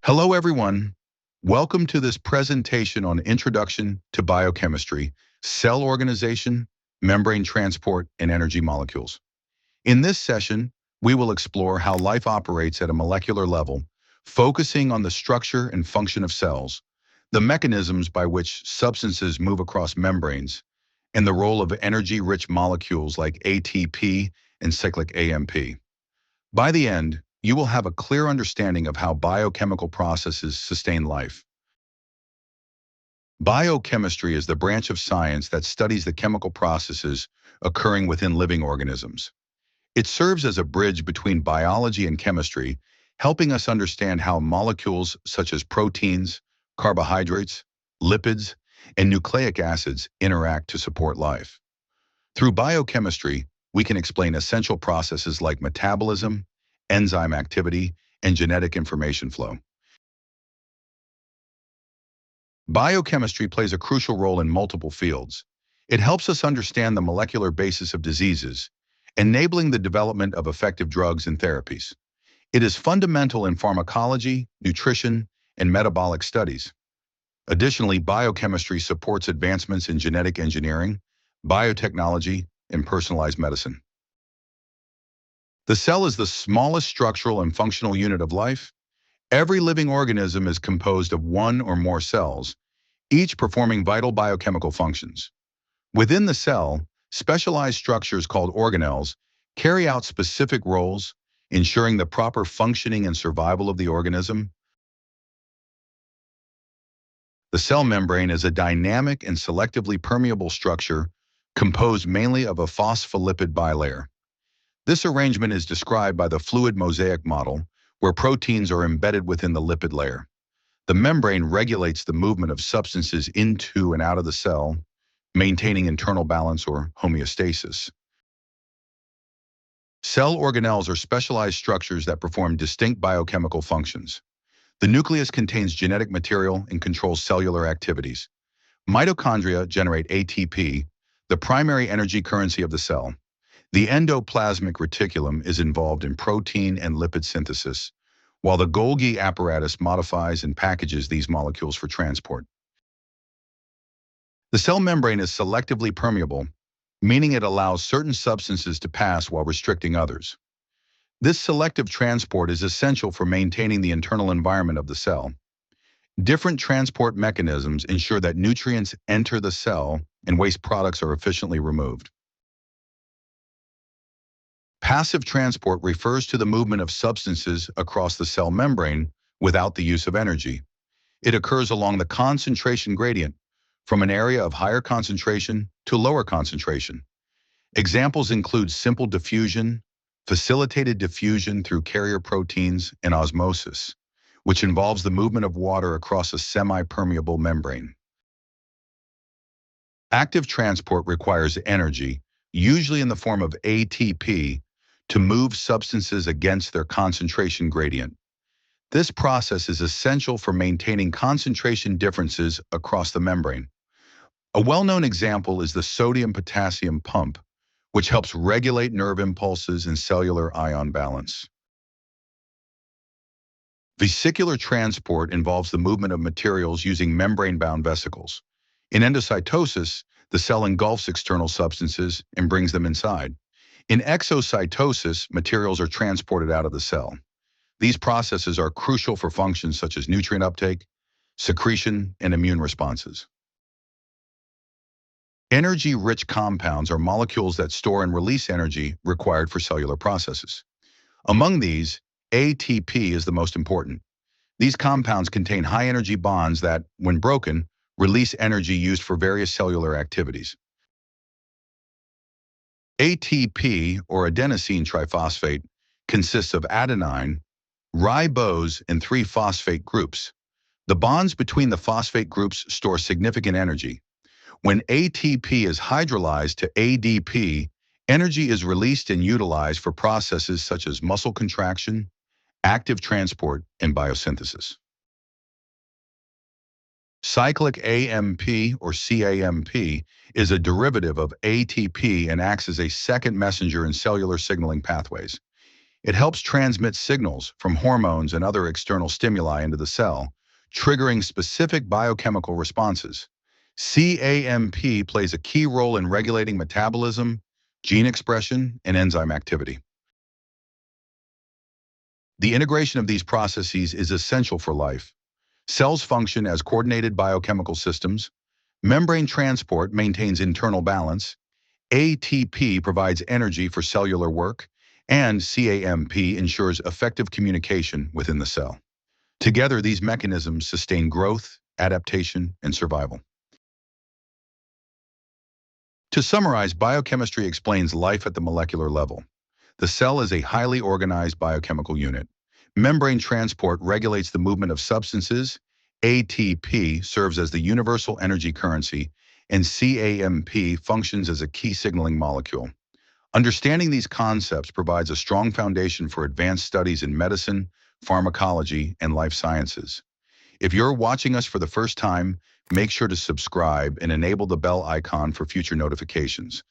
Hello, everyone. Welcome to this presentation on Introduction to Biochemistry, Cell Organization, Membrane Transport, and Energy Molecules. In this session, we will explore how life operates at a molecular level, focusing on the structure and function of cells, the mechanisms by which substances move across membranes, and the role of energy-rich molecules like ATP and cyclic AMP. By the end, you will have a clear understanding of how biochemical processes sustain life. Biochemistry is the branch of science that studies the chemical processes occurring within living organisms. It serves as a bridge between biology and chemistry, helping us understand how molecules such as proteins, carbohydrates, lipids, and nucleic acids interact to support life. Through biochemistry, we can explain essential processes like metabolism, enzyme activity, and genetic information flow. Biochemistry plays a crucial role in multiple fields. It helps us understand the molecular basis of diseases, enabling the development of effective drugs and therapies. It is fundamental in pharmacology, nutrition, and metabolic studies. Additionally, biochemistry supports advancements in genetic engineering, biotechnology, and personalized medicine. The cell is the smallest structural and functional unit of life. Every living organism is composed of one or more cells, each performing vital biochemical functions. Within the cell, specialized structures called organelles carry out specific roles, ensuring the proper functioning and survival of the organism. The cell membrane is a dynamic and selectively permeable structure composed mainly of a phospholipid bilayer. This arrangement is described by the fluid mosaic model, where proteins are embedded within the lipid layer. The membrane regulates the movement of substances into and out of the cell, maintaining internal balance or homeostasis. Cell organelles are specialized structures that perform distinct biochemical functions. The nucleus contains genetic material and controls cellular activities. Mitochondria generate ATP, the primary energy currency of the cell. The endoplasmic reticulum is involved in protein and lipid synthesis, while the Golgi apparatus modifies and packages these molecules for transport. The cell membrane is selectively permeable, meaning it allows certain substances to pass while restricting others. This selective transport is essential for maintaining the internal environment of the cell. Different transport mechanisms ensure that nutrients enter the cell and waste products are efficiently removed. Passive transport refers to the movement of substances across the cell membrane without the use of energy. It occurs along the concentration gradient, from an area of higher concentration to lower concentration. Examples include simple diffusion, facilitated diffusion through carrier proteins, and osmosis, which involves the movement of water across a semi-permeable membrane. Active transport requires energy, usually in the form of ATP, to move substances against their concentration gradient. This process is essential for maintaining concentration differences across the membrane. A well-known example is the sodium-potassium pump, which helps regulate nerve impulses and cellular ion balance. Vesicular transport involves the movement of materials using membrane-bound vesicles. In endocytosis, the cell engulfs external substances and brings them inside. In exocytosis, materials are transported out of the cell. These processes are crucial for functions such as nutrient uptake, secretion, and immune responses. Energy-rich compounds are molecules that store and release energy required for cellular processes. Among these, ATP is the most important. These compounds contain high-energy bonds that, when broken, release energy used for various cellular activities. ATP, or adenosine triphosphate, consists of adenine, ribose, and 3 phosphate groups. The bonds between the phosphate groups store significant energy. When ATP is hydrolyzed to ADP, energy is released and utilized for processes such as muscle contraction, active transport, and biosynthesis. Cyclic AMP, or cAMP, is a derivative of ATP and acts as a second messenger in cellular signaling pathways. It helps transmit signals from hormones and other external stimuli into the cell, triggering specific biochemical responses. cAMP plays a key role in regulating metabolism, gene expression, and enzyme activity. The integration of these processes is essential for life. Cells function as coordinated biochemical systems. Membrane transport maintains internal balance. ATP provides energy for cellular work, and cAMP ensures effective communication within the cell. Together, these mechanisms sustain growth, adaptation, and survival. To summarize, biochemistry explains life at the molecular level. The cell is a highly organized biochemical unit. Membrane transport regulates the movement of substances, ATP serves as the universal energy currency, and cAMP functions as a key signaling molecule. Understanding these concepts provides a strong foundation for advanced studies in medicine, pharmacology, and life sciences. If you're watching us for the first time, make sure to subscribe and enable the bell icon for future notifications.